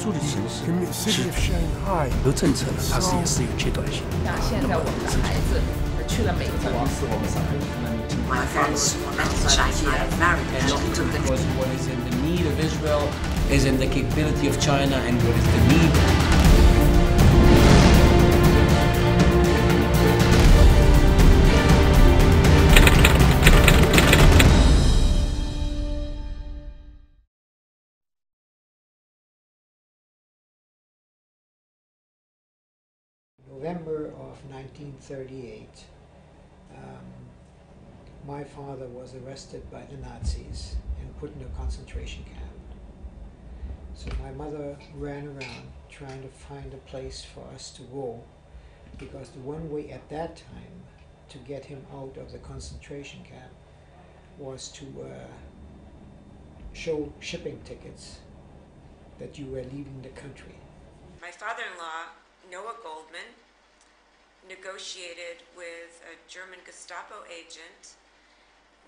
住的城市是有政策的，它也是有阶段性。像现在我们的孩子去了美国。My friends met in China, married in China. Because what is in the need of Israel is in the capability of China, and what is the need. November of 1938, my father was arrested by the Nazis and put in a concentration camp. So my mother ran around trying to find a place for us to go, because the one way at that time to get him out of the concentration camp was to show shipping tickets that you were leaving the country. My father-in-law, Noah Goldman, negotiated with a German Gestapo agent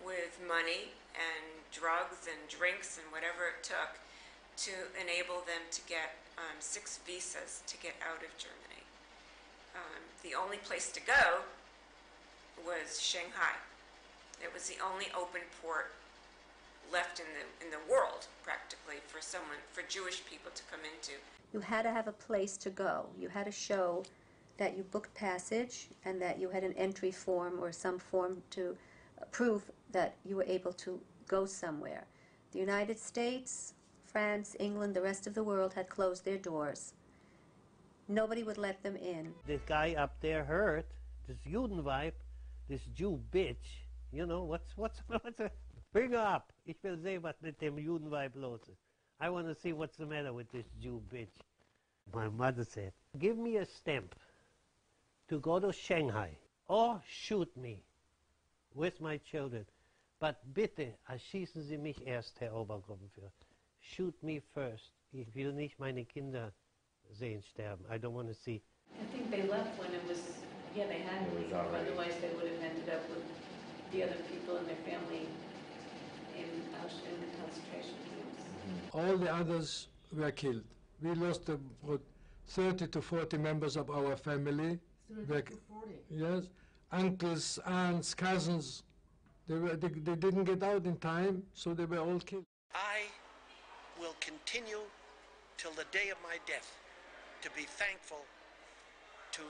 with money and drugs and drinks and whatever it took to enable them to get 6 visas to get out of Germany. The only place to go was Shanghai. It was the only open port left in the world, practically, for Jewish people to come into. You had to have a place to go. You had to show that you booked passage and that you had an entry form or some form to prove that you were able to go somewhere. The United States, France, England, the rest of the world had closed their doors. Nobody would let them in. This guy up there heard, this Judenweib, this Jew bitch, you know, what's bring her up. Ich will sehen, was mit dem Judenweib los ist. I want to see what's the matter with this Jew bitch. My mother said, give me a stamp to go to Shanghai or shoot me with my children. But bitte, erschießen Sie mich erst, Herr Obergruppenführer. Shoot me first. Ich will nicht meine Kinder sehen sterben. I don't want to see. I think they left when it was, yeah, they had to leave. Otherwise they would have ended up with the other people in their family in the concentration camps. All the others were killed. We lost about 30 to 40 members of our family. 30 to 40? Yes. Uncles, aunts, cousins. They didn't get out in time, so they were all killed. I will continue till the day of my death to be thankful to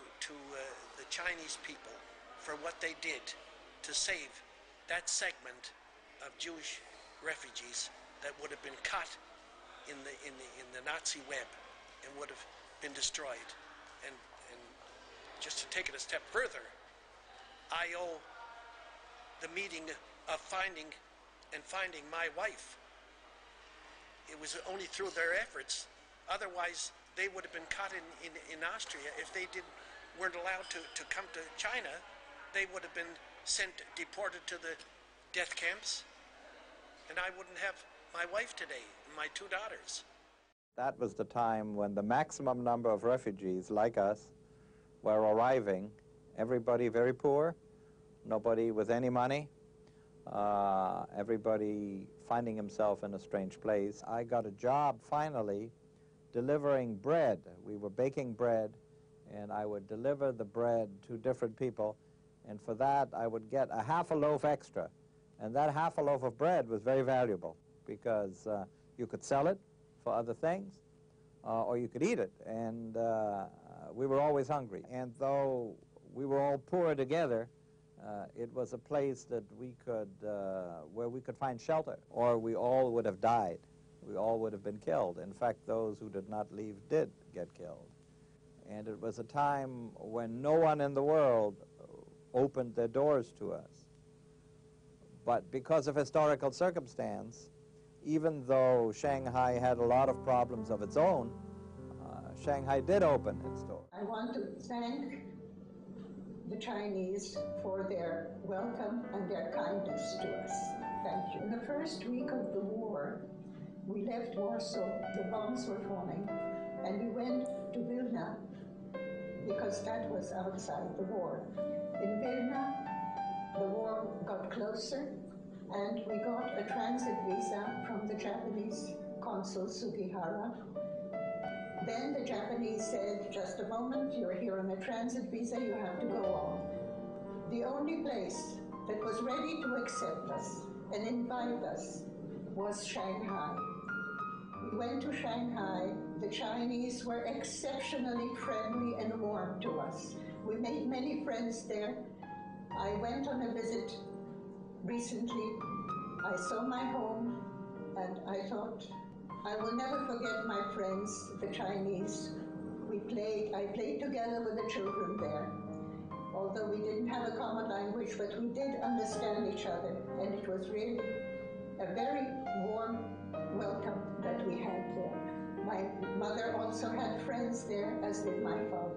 the Chinese people for what they did to save that segment of Jewish refugees that would have been cut in the Nazi web and would have been destroyed. And just to take it a step further, I owe the meeting of finding my wife. It was only through their efforts. Otherwise, they would have been cut in Austria. If they weren't allowed to come to China, they would have been deported to the death camps, and I wouldn't have my wife today and my 2 daughters. That was the time when the maximum number of refugees like us were arriving. Everybody very poor, nobody with any money, everybody finding himself in a strange place. I got a job finally delivering bread. We were baking bread, and I would deliver the bread to different people, and for that I would get a half a loaf extra. And that half a loaf of bread was very valuable because you could sell it for other things, or you could eat it, and we were always hungry. And though we were all poor together, it was a place that we could, where we could find shelter, or we all would have died. We all would have been killed. In fact, those who did not leave did get killed. And it was a time when no one in the world opened their doors to us. But because of historical circumstance, even though Shanghai had a lot of problems of its own, Shanghai did open its doors. I want to thank the Chinese for their welcome and their kindness to us. Thank you. In the first week of the war, we left Warsaw, the bombs were falling, and we went to Vilna because that was outside the war. In Vilna, the war got closer, and we got a transit visa from the Japanese consul Sugihara. Then the Japanese said, just a moment, you're here on a transit visa, you have to go on. The only place that was ready to accept us and invite us was Shanghai. We went to Shanghai. The Chinese were exceptionally friendly and warm to us. We made many friends there. I went on a visit recently. I saw my home and I thought, I will never forget my friends, the Chinese. I played together with the children there. Although we didn't have a common language, but we did understand each other, and it was really a very warm welcome that we had there. My mother also had friends there, as did my father.